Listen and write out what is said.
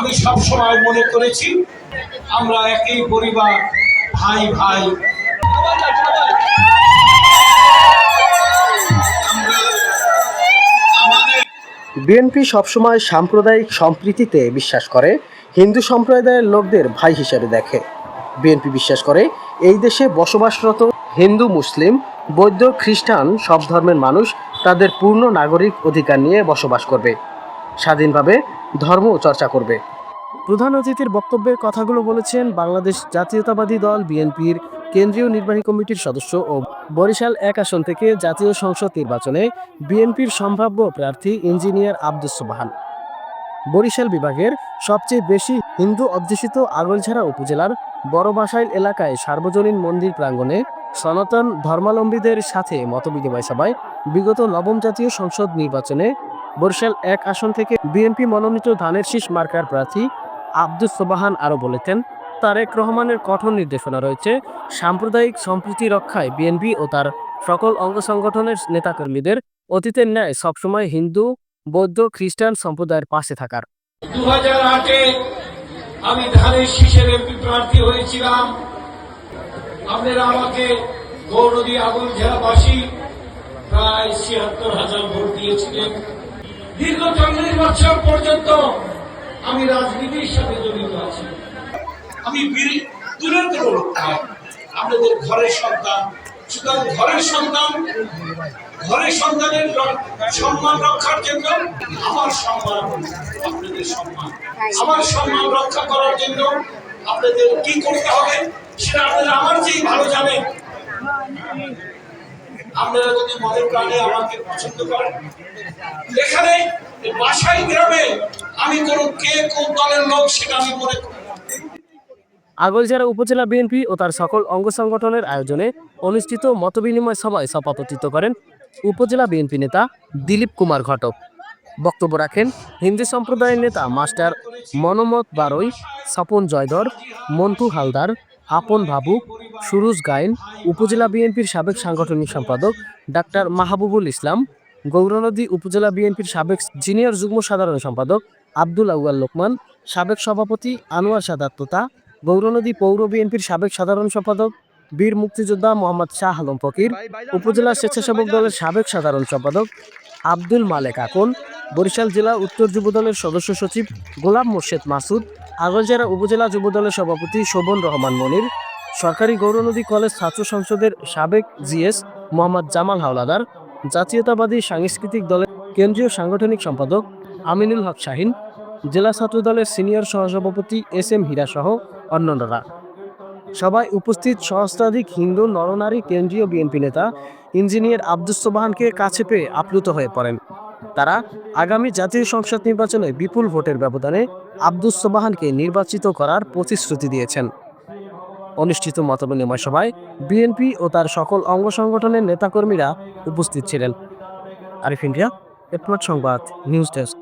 আমি সব সময় মনে করেছি আমরা একই পরিবার, ভাই ভাই। বিএনপি সবসময় সাম্প্রদায়িক সম্প্রীতিতে বিশ্বাস করে, হিন্দু সম্প্রদায়ের লোকদের ভাই হিসেবে দেখে। বিএনপি বিশ্বাস করে এই দেশে বসবাসরত হিন্দু, মুসলিম, বৌদ্ধ, খ্রিস্টান সব ধর্মের মানুষ তাদের পূর্ণ নাগরিক অধিকার নিয়ে বসবাস করবে, স্বাধীনভাবে ধর্ম চর্চা করবে। প্রধান অতিথির বক্তব্যে কথাগুলো বলেছেন বাংলাদেশ জাতীয়তাবাদী দল বিএনপির কেন্দ্রীয় নির্বাহী কমিটির সদস্য ও বরিশাল ১ আসন থেকে জাতীয় সংসদ নির্বাচনে বিএনপির সম্ভাব্য প্রার্থী ইঞ্জিনিয়ার আব্দুস সোবহান। বরিশাল বিভাগের সবচেয়ে বেশি হিন্দু অধ্যুষিত আগৈলঝাড়া উপজেলার বড়বাসাইল এলাকায় সার্বজনীন মন্দির প্রাঙ্গণে সনাতন ধর্মাবলম্বীদের সাথে মতবিনিময় সভায় বিগত নবম জাতীয় সংসদ নির্বাচনে বরিশাল ১ আসন থেকে বিএনপি মনোনীত ধানের শীষ মার্কার প্রার্থী আব্দুস সোবহান আরও বলেছেন, তারেক রহমানের কঠোর নির্দেশনা রয়েছে সাম্প্রদায়িক সম্প্রীতি রক্ষায় বিএনপি ও তার সকল অঙ্গ সংগঠনের নেতাকর্মীদের অতীতের ন্যায় সবসময় হিন্দু, বৌদ্ধ, খ্রিস্টান সম্প্রদায়ের পাশে থাকার। 2008-এ আমি ধানের শীষের এমপি প্রার্থী হয়েছিলাম। আপনারা আমাকে গৌরদী আগৈলঝাড়াবাসী প্রায় ৭৬,০০০ ভোট দিয়েছিলেন। দীর্ঘ ৪০ বছর পর্যন্ত আমি রাজনীতির সাথে জড়িত আছি। আমি দূরের কোনো লোক নয়, আপনাদের ঘরের সন্তান। সুতরাং ঘরের সন্তানের সম্মান রক্ষার জন্য আমার সম্মান, আপনাদের সম্মান, আমার সম্মান রক্ষা করার জন্য আপনাদের কি করতে হবে সেটা আপনারা আমার চেয়ে ভালো জানেন। আপনারা যদি মনের প্রাণে আমাকে পছন্দ করেন, এখানে বাসাই গ্রামে আমি কোন দলের লোক সেটা আমি মনে করি। আগৈলঝাড়া উপজেলা বিএনপি ও তার সকল অঙ্গ সংগঠনের আয়োজনে অনুষ্ঠিত মতবিনিময় সভায় সভাপতিত্ব করেন উপজেলা বিএনপি নেতা দিলীপ কুমার ঘটক। বক্তব্য রাখেন হিন্দু সম্প্রদায়ের নেতা মাস্টার মনোমত বারৈ, স্বপন জয়ধর, মন্টু হালদার, আপন ভাবুক, সুরুজ গায়েন, উপজেলা বিএনপির সাবেক সাংগঠনিক সম্পাদক ডাক্তার মাহবুবুল ইসলাম, গৌরনদী উপজেলা বিএনপির সাবেক সিনিয়র যুগ্ম সাধারণ সম্পাদক আব্দুল আউয়াল লোকমান, সাবেক সভাপতি আনোয়ার সাদাত তোতা, গৌরনদী পৌর বিএনপির সাবেক সাধারণ সম্পাদক বীর মুক্তিযোদ্ধা মোহাম্মদ শাহ আলম ফকির, উপজেলা স্বেচ্ছাসেবক দলের সাবেক সাধারণ সম্পাদক আব্দুল মালেক আকন, বরিশাল জেলা উত্তর যুবদলের সদস্য সচিব গোলাম মোর্শেদ মাসুদ, আগৈলঝাড়া উপজেলা যুবদলের সভাপতি শোভন রহমান মনির, সরকারি গৌরনদী কলেজ ছাত্র সংসদের সাবেক জিএস মোহাম্মদ জামাল হাওলাদার, জাতীয়তাবাদী সাংস্কৃতিক দলের কেন্দ্রীয় সাংগঠনিক সম্পাদক আমিনুল হক শাহিন, জেলা ছাত্র দলের সিনিয়র সহসভাপতি এস এম হীরা সহ অন্যান্যরা। সবাই উপস্থিত সহস্রাধিক হিন্দু নরনারী কেন্দ্রীয় বিএনপি নেতা ইঞ্জিনিয়ার আব্দুস সোবহানকে কাছে পেয়ে আপ্লুত হয়ে পড়েন। তারা আগামী জাতীয় সংসদ নির্বাচনে বিপুল ভোটের ব্যবধানে আব্দুস সোবহানকে নির্বাচিত করার প্রতিশ্রুতি দিয়েছেন। অনুষ্ঠিত মতবিনিময় সভায় বিএনপি ও তার সকল অঙ্গ সংগঠনের নেতাকর্মীরা উপস্থিত ছিলেন। আরিফ ইন্ডিয়া, একমাত্র সংবাদ, নিউজ ডেস্ক।